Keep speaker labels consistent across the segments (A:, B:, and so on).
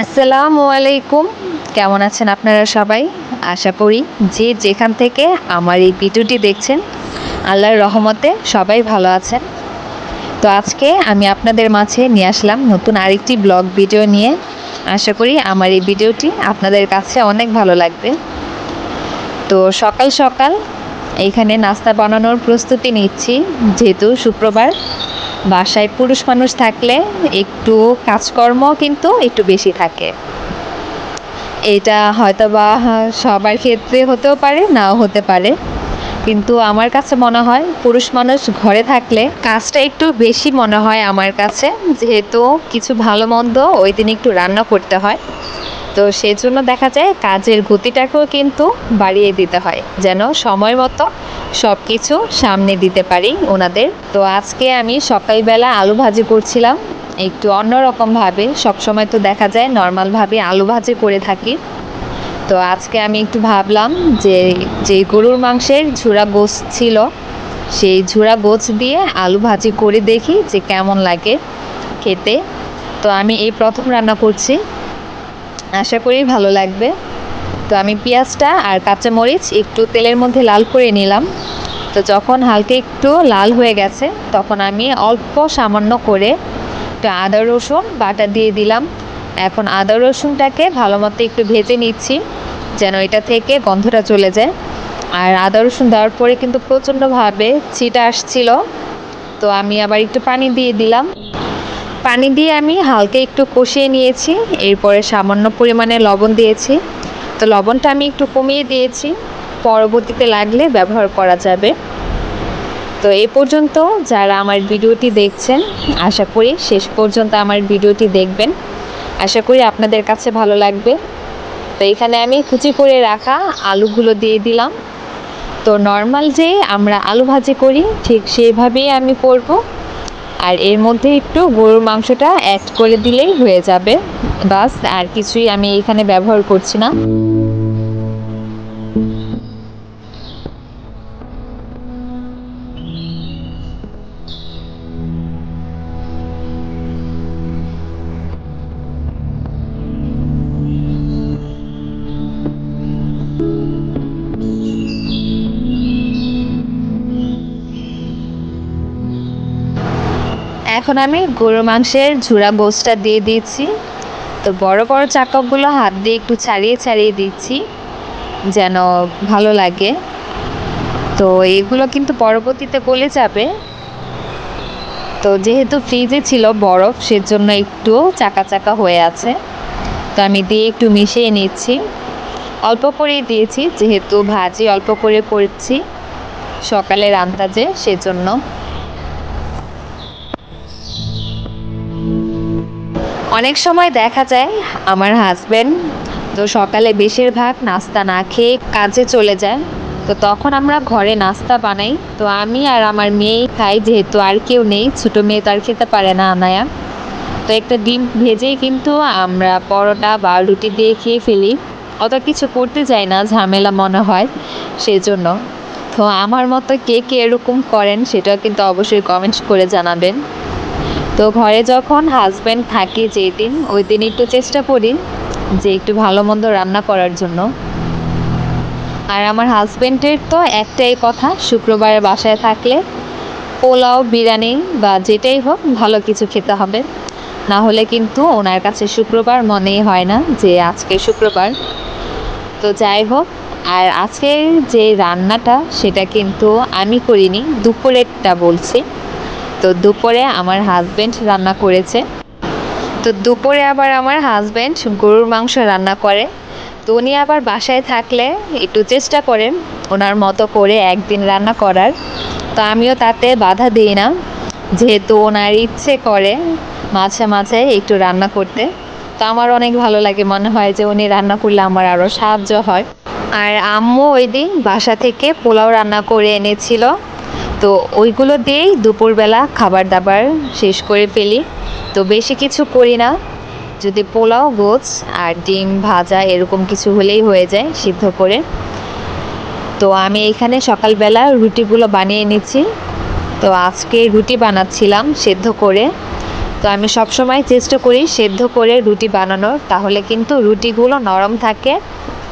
A: আসসালামু আলাইকুম। কেমন আছেন আপনারা সবাই? আশা করি যে যেখান থেকে আমার এই ভিডিওটি দেখছেন আল্লাহর রহমতে সবাই ভালো আছেন। তো আজকে আমি আপনাদের মাঝে নিয়ে আসলাম নতুন আরেকটি ব্লগ ভিডিও নিয়ে। আশা করি আমার এই ভিডিওটি আপনাদের কাছে অনেক ভালো লাগবে। তো সকাল সকাল এইখানে নাস্তা বানানোর প্রস্তুতি নিচ্ছি, যেহেতু শুক্রবার। বাসায় পুরুষ মানুষ থাকলে একটু কাজকর্ম কিন্তু একটু বেশি থাকে। এটা হয়তোবা সবার ক্ষেত্রে হতেও পারে, নাও হতে পারে, কিন্তু আমার কাছে মনে হয় পুরুষ মানুষ ঘরে থাকলে কাজটা একটু বেশি মনে হয় আমার কাছে, যেহেতু কিছু ভালো মন্দ ওই দিন একটু রান্না করতে হয়। তো সেজন্য দেখা যায় কাজের গতিটাকেও কিন্তু বাড়িয়ে দিতে হয়, যেন সময় মতো সব কিছু সামনে দিতে পারি ওনাদের। তো আজকে আমি সকালবেলা আলু ভাজি করছিলাম একটু অন্যরকমভাবে। সবসময় তো দেখা যায় নর্মালভাবে আলু ভাজি করে থাকি। তো আজকে আমি একটু ভাবলাম যে গরুর মাংসের ঝুরা গোশ ছিল, সেই ঝুরা গোশ দিয়ে আলু ভাজি করে দেখি যে কেমন লাগে খেতে। তো আমি এই প্রথম রান্না করছি, আশা করি ভালো লাগবে। তো আমি পেঁয়াজটা আর কাঁচামরিচ একটু তেলের মধ্যে লাল করে নিলাম। তো যখন হালকা একটু লাল হয়ে গেছে তখন আমি অল্প সামান্য করে একটু আদা রসুন বাটা দিয়ে দিলাম। এখন আদা রসুনটাকে ভালো মতো একটু ভেজে নিচ্ছি, যেন এটা থেকে গন্ধটা চলে যায়। আর আদা রসুন দেওয়ার পরে কিন্তু প্রচণ্ডভাবে ছিটা আসছিল, তো আমি আবার একটু পানি দিয়ে দিলাম। পানি দিয়ে আমি হালকা একটু কষিয়ে নিয়েছি, এরপরে সামান্য পরিমাণে লবণ দিয়েছি। তো লবণটা আমি একটু কমিয়ে দিয়েছি, পরবর্তীতে লাগলে ব্যবহার করা যাবে। তো এই পর্যন্ত যারা আমার ভিডিওটি দেখছেন, আশা করি শেষ পর্যন্ত আমার ভিডিওটি দেখবেন, আশা করি আপনাদের কাছে ভালো লাগবে। তো এখানে আমি কুচি করে রাখা আলুগুলো দিয়ে দিলাম। তো নর্মাল যে আমরা আলু ভাজি করি ঠিক সেইভাবেই আমি করব, আর এর মধ্যে একটু গরুর মাংসটা অ্যাড করে দিলেই হয়ে যাবে, বাস। আর কিছুই আমি এখানে ব্যবহার করছি না। এখন আমি গরুর মাংসের ঝুরা গোশটা দিয়ে দিচ্ছি। তো বড় বড় চাকাগুলো হাত দিয়ে একটু ছাড়িয়ে ছাড়িয়ে দিচ্ছি, যেন ভালো লাগে। তো এগুলো কিন্তু পরবর্তীতে গলে যাবে। তো যেহেতু ফ্রিজে ছিল বরফ, সেজন্য একটু চাকা চাকা হয়ে আছে। তো আমি দিয়ে একটু মিশিয়ে নিচ্ছি, অল্প করেই দিয়েছি যেহেতু ভাজি অল্প করে করছি সকালের আন্দাজে, সেজন্য। অনেক সময় দেখা যায় আমার হাজব্যান্ড তো সকালে বেশিরভাগ নাস্তা না খেয়ে কাজে চলে যায়। তো তখন আমরা ঘরে নাস্তা বানাই। তো আমি আর আমার মেয়েই খাই, যেহেতু আর কেউ নেই, ছোটো মেয়ে তো আর খেতে পারে না, আনায়া। তো একটা ডিম ভেজেই কিন্তু আমরা পরোটা বা রুটি দিয়ে খেয়ে ফেলি, অত কিছু করতে যাই না, ঝামেলা মনে হয় সেজন্য। তো আমার মতো কে কে এরকম করেন সেটা কিন্তু অবশ্যই কমেন্টস করে জানাবেন। তো ঘরে যখন হাজব্যান্ড থাকে যেই দিন, ওই দিন একটু চেষ্টা করি যে একটু ভালো মন্দ রান্না করার জন্য। আর আমার হাজব্যান্ডের তো একটাই কথা, শুক্রবারে বাসায় থাকলে পোলাও বিরিয়ানি বা যেটাই হোক ভালো কিছু খেতে হবে, না হলে কিন্তু ওনার কাছে শুক্রবার মনেই হয় না যে আজকে শুক্রবার। তো যাই হোক, আর আজকের যে রান্নাটা সেটা কিন্তু আমি করিনি, দুপুরেরটা বলছি। তো দুপুরে আমার হাজব্যান্ড রান্না করেছে। তো দুপুরে আবার আমার হাজব্যান্ড গরুর মাংস রান্না করে। তো উনি আবার বাসায় থাকলে একটু চেষ্টা করেন ওনার মতো করে একদিন রান্না করার। তো আমিও তাতে বাধা দিই না, যেহেতু ওনার ইচ্ছে করে মাঝে মাঝে একটু রান্না করতে। তো আমার অনেক ভালো লাগে, মনে হয় যে উনি রান্না করলে আমার আরও সাহায্য হয়। আর আম্মু ওই দিন বাসা থেকে পোলাও রান্না করে এনেছিল, তো ওইগুলো দিয়েই দুপুরবেলা খাবার দাবার শেষ করে ফেলি। তো বেশি কিছু করি না, যদি পোলাও গোছ আর ডিম ভাজা এরকম কিছু হলেই হয়ে যায় সিদ্ধ করে। তো আমি এখানে সকালবেলা রুটিগুলো বানিয়ে নিচ্ছি। তো আজকে রুটি বানাচ্ছিলাম সেদ্ধ করে। তো আমি সবসময় চেষ্টা করি সেদ্ধ করে রুটি বানানোর, তাহলে কিন্তু রুটিগুলো নরম থাকে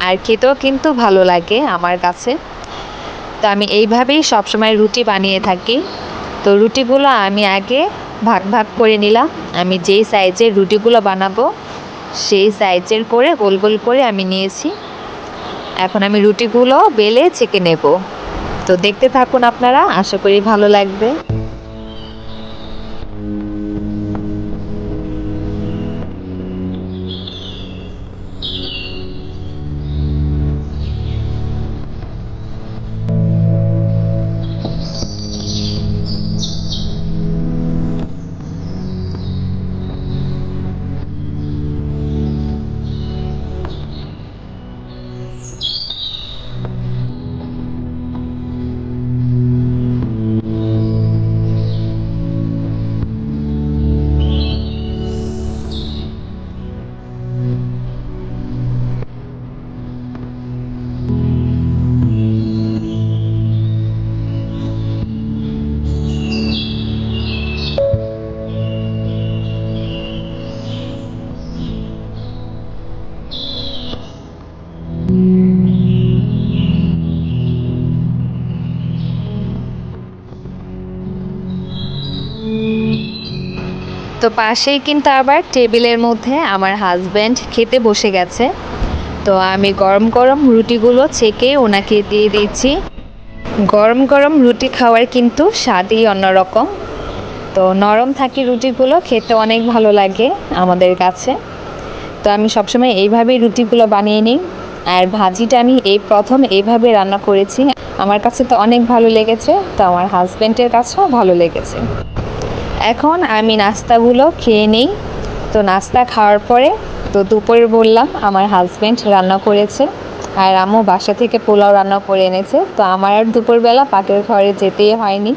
A: আর খেতেও কিন্তু ভালো লাগে আমার কাছে। তো আমি এইভাবেই সবসময় রুটি বানিয়ে থাকি। তো রুটিগুলো আমি আগে ভাগ ভাগ করে নিলাম। আমি যেই সাইজের রুটিগুলো বানাবো সেই সাইজের করে গোল গোল করে আমি নিয়েছি। এখন আমি রুটিগুলো বেলে ছেঁকে নেব। তো দেখতে থাকুন আপনারা, আশা করি ভালো লাগবে। তো পাশেই কিন্তু আবার টেবিলের মধ্যে আমার হাজব্যান্ড খেতে বসে গেছে। তো আমি গরম গরম রুটিগুলো ছেঁকে ওনাকে দিয়ে দিচ্ছি। গরম গরম রুটি খাওয়ার কিন্তু স্বাদই অন্যরকম। তো নরম থাকে রুটিগুলো, খেতে অনেক ভালো লাগে আমাদের কাছে। তো আমি সবসময় এইভাবেই রুটিগুলো বানিয়ে নিই। আর ভাজিটা আমি এই প্রথম এইভাবে রান্না করেছি, আমার কাছে তো অনেক ভালো লেগেছে, তো আমার হাজব্যান্ডের কাছেও ভালো লেগেছে। এখন আমি নাস্তাগুলো খেয়ে নিই। তো নাস্তা খাওয়ার পরে তো দুপুরে বললাম আমার হাজব্যান্ড রান্না করেছে, আর আম্মু বাসা থেকে পোলাও রান্না করে এনেছে। তো আমার আর দুপুরবেলা পাকের ঘরে যেতেই হয়নি।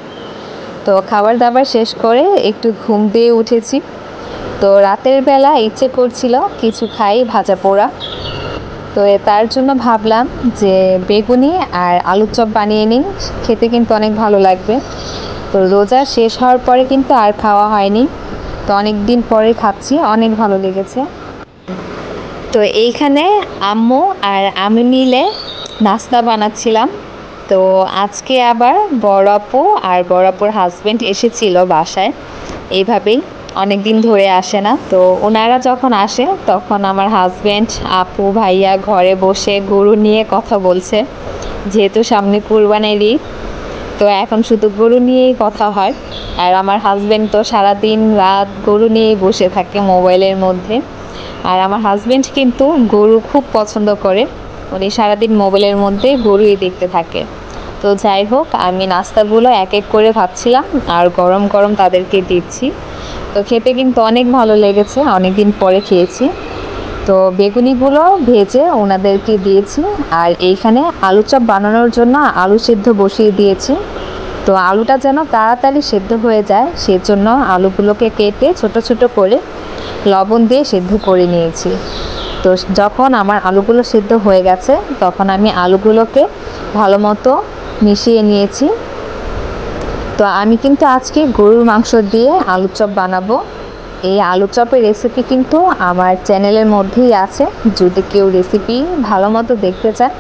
A: তো খাবার দাবার শেষ করে একটু ঘুম দিয়ে উঠেছি। তো রাতের বেলা ইচ্ছে করছিল কিছু খাই, ভাজা পোড়া। তো তার জন্য ভাবলাম যে বেগুনি আর আলুর চপ বানিয়ে নিই, খেতে কিন্তু অনেক ভালো লাগবে। তো রোজা শেষ হওয়ার পরে কিন্তু আর খাওয়া হয়নি, তো অনেক দিন পরে খাচ্ছি, অনেক ভালো লেগেছে। তো এইখানে আম্মু আর আমি মিলে নাস্তা বানাচ্ছিলাম। তো আজকে আবার বড় আপু আর বড় আপুর হাজব্যান্ড এসেছিল বাসায়, এইভাবেই অনেক দিন ধরে আসে না। তো ওনারা যখন আসে তখন আমার হাজব্যান্ড, আপু, ভাইয়া ঘরে বসে গরু নিয়ে কথা বলছে, যেহেতু সামনে কুরবানির ঈদ। তো এখন শুধু গরু নিয়েই কথা হয়। আর আমার হাজব্যান্ড তো সারাদিন রাত গরু নিয়েই বসে থাকে মোবাইলের মধ্যে। আর আমার হাজব্যান্ড কিন্তু গরু খুব পছন্দ করে, উনি সারাদিন মোবাইলের মধ্যে গরুই দেখতে থাকে। তো যাই হোক, আমি নাস্তাগুলো এক এক করে ভাবছিলাম আর গরম গরম তাদেরকে দিচ্ছি। তো খেতে কিন্তু অনেক ভালো লেগেছে, অনেক দিন পরে খেয়েছি। তো বেগুনিগুলো ভেজে ওনাদেরকে দিয়েছি। আর এইখানে আলু চপ বানানোর জন্য আলু সিদ্ধ বসিয়ে দিয়েছি। তো আলুটা যেন তাড়াতাড়ি সেদ্ধ হয়ে যায়, সেজন্য আলুগুলোকে কেটে ছোট ছোট করে লবণ দিয়ে সেদ্ধ করে নিয়েছি। তো যখন আমার আলুগুলো সেদ্ধ হয়ে গেছে তখন আমি আলুগুলোকে ভালো মতো মিশিয়ে নিয়েছি। তো আমি কিন্তু আজকে গরুর মাংস দিয়ে আলু চপ বানাবো। এই আলু চপের রেসিপি কিন্তু আমার চ্যানেলের মধ্যেই আছে, যদি কেউ রেসিপি ভালো মতো দেখতে চান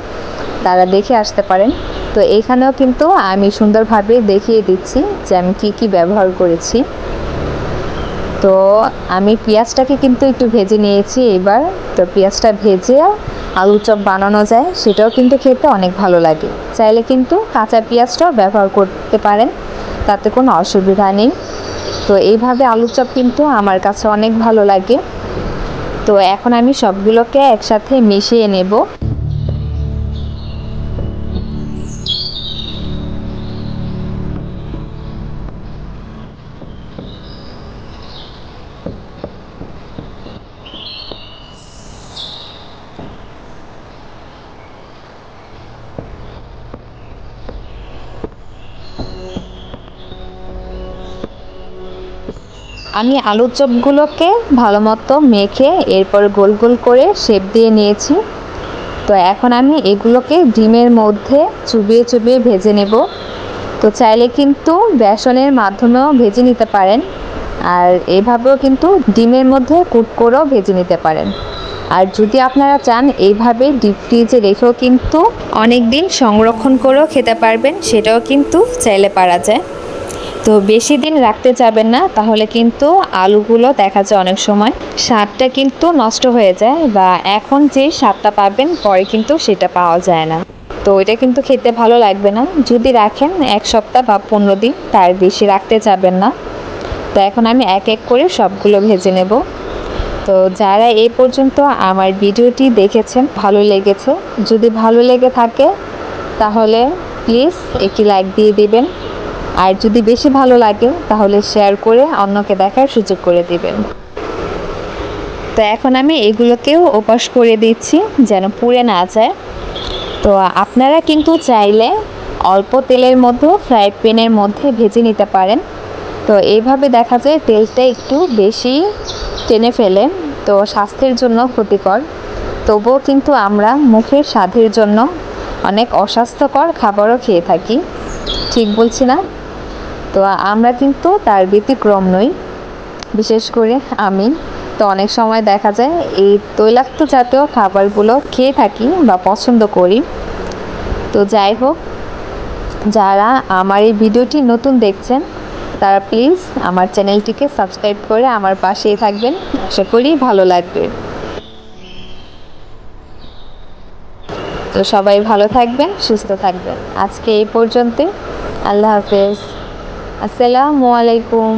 A: তারা দেখে আসতে পারেন। তো এইখানেও কিন্তু আমি সুন্দরভাবে দেখিয়ে দিচ্ছি যে আমি কি কি ব্যবহার করেছি। তো আমি পেঁয়াজটাকে কিন্তু একটু ভেজে নিয়েছি এবার। তো পেঁয়াজটা ভেজে আলু চপ বানানো যায়, সেটাও কিন্তু খেতে অনেক ভালো লাগে। চাইলে কিন্তু কাঁচা পেঁয়াজটাও ব্যবহার করতে পারেন, তাতে কোনো অসুবিধা নেই। তো এইভাবে আলু চপ কিন্তু আমার কাছে অনেক ভালো লাগে। তো এখন আমি সবগুলোকে একসাথে মিশিয়ে নেব। আমি আলুর চপগুলোকে ভালো মতো মেখে এরপর গোল গোল করে শেপ দিয়ে নিয়েছি। তো এখন আমি এগুলোকে ডিমের মধ্যে চুবিয়ে চুবিয়ে ভেজে নেব। তো চাইলে কিন্তু বেসনের মাধ্যমেও ভেজে নিতে পারেন। আর এইভাবেও কিন্তু ডিমের মধ্যে কুট করেও ভেজে নিতে পারেন। আর যদি আপনারা চান এইভাবে ডিপ ফ্রিজে রেখেও কিন্তু অনেক দিন সংরক্ষণ করেও খেতে পারবেন, সেটাও কিন্তু চাইলে পারা যায়। তো বেশি দিন রাখতে যাবেন না, তাহলে কিন্তু আলুগুলো দেখা যায় অনেক সময় স্বাদটা কিন্তু নষ্ট হয়ে যায়, বা এখন যে স্বাদটা পাবেন পরে কিন্তু সেটা পাওয়া যায় না। তো এটা কিন্তু খেতে ভালো লাগবে না। যদি রাখেন 1 সপ্তাহ বা 15 দিন, তার বেশি রাখতে যাবেন না। তো এখন আমি এক এক করে সবগুলো ভেজে নেব। তো যারা এই পর্যন্ত আমার ভিডিওটি দেখেছেন, ভালো লেগেছে, যদি ভালো লেগে থাকে তাহলে প্লিজ একটি লাইক দিয়ে দিবেন। আর যদি বেশি ভালো লাগে তাহলে শেয়ার করে অন্যকে দেখার সুযোগ করে দিবেন। তো এখন আমি এগুলোকেও ওপাশ করে দিচ্ছি যেন পুড়ে না যায়। তো আপনারা কিন্তু চাইলে অল্প তেলের মধ্যেও ফ্রাই প্যানের মধ্যে ভেজে নিতে পারেন। তো এইভাবে দেখা যায় তেলটা একটু বেশি টেনে ফেলে, তো স্বাস্থ্যের জন্য ক্ষতিকর। তবুও কিন্তু আমরা মুখের স্বাদের জন্য অনেক অস্বাস্থ্যকর খাবারও খেয়ে থাকি, ঠিক বলছি না? তো আমরা কিন্তু তার ব্যতিক্রম নই, বিশেষ করে আমি। তো অনেক সময় দেখা যায় এই তৈলাক্ত জাতীয় খাবারগুলো খেয়ে থাকি বা পছন্দ করি। তো যাই হোক, যারা আমার এই ভিডিওটি নতুন দেখছেন তারা প্লিজ আমার চ্যানেলটিকে সাবস্ক্রাইব করে আমার পাশেই থাকবেন, আশা করি ভালো লাগবে। তো সবাই ভালো থাকবেন, সুস্থ থাকবেন। আজকে এই পর্যন্তই। আল্লাহ হাফেজ। আসসালামু আলাইকুম।